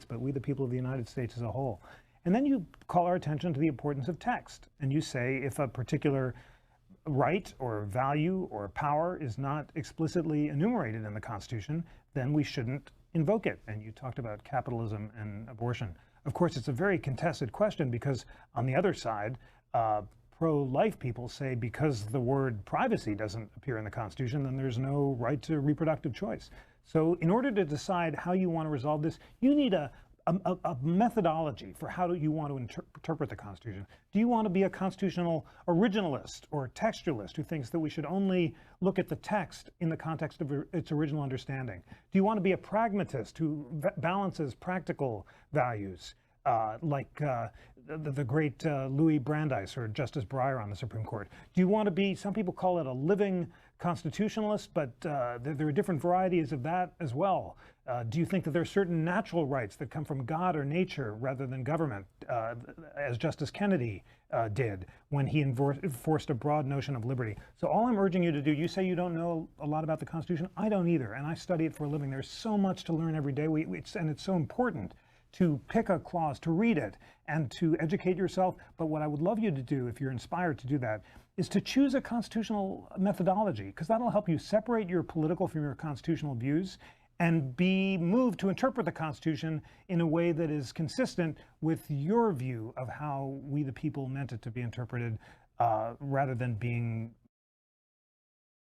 States, but we the people of the United States as a whole. And then you call our attention to the importance of text. And you say if a particular right or value or power is not explicitly enumerated in the Constitution, then we shouldn't invoke it. And you talked about capitalism and abortion. Of course, it's a very contested question because on the other side, pro-life people say because the word privacy doesn't appear in the Constitution, then there's no right to reproductive choice. So in order to decide how you want to resolve this, you need a methodology for how you want to interpret the Constitution. Do you want to be a constitutional originalist or textualist who thinks that we should only look at the text in the context of its original understanding? Do you want to be a pragmatist who balances practical values like the great Louis Brandeis or Justice Breyer on the Supreme Court? Do you want to be, some people call it a living constitutionalist, but there are different varieties of that as well. Do you think that there are certain natural rights that come from God or nature rather than government, as Justice Kennedy did when he enforced a broad notion of liberty? So all I'm urging you to do, you say you don't know a lot about the Constitution. I don't either, and I study it for a living. There's so much to learn every day, and it's so important to pick a clause, to read it, and to educate yourself. But what I would love you to do, if you're inspired to do that, is to choose a constitutional methodology, because that'll help you separate your political from your constitutional views and be moved to interpret the Constitution in a way that is consistent with your view of how we the people meant it to be interpreted, rather than being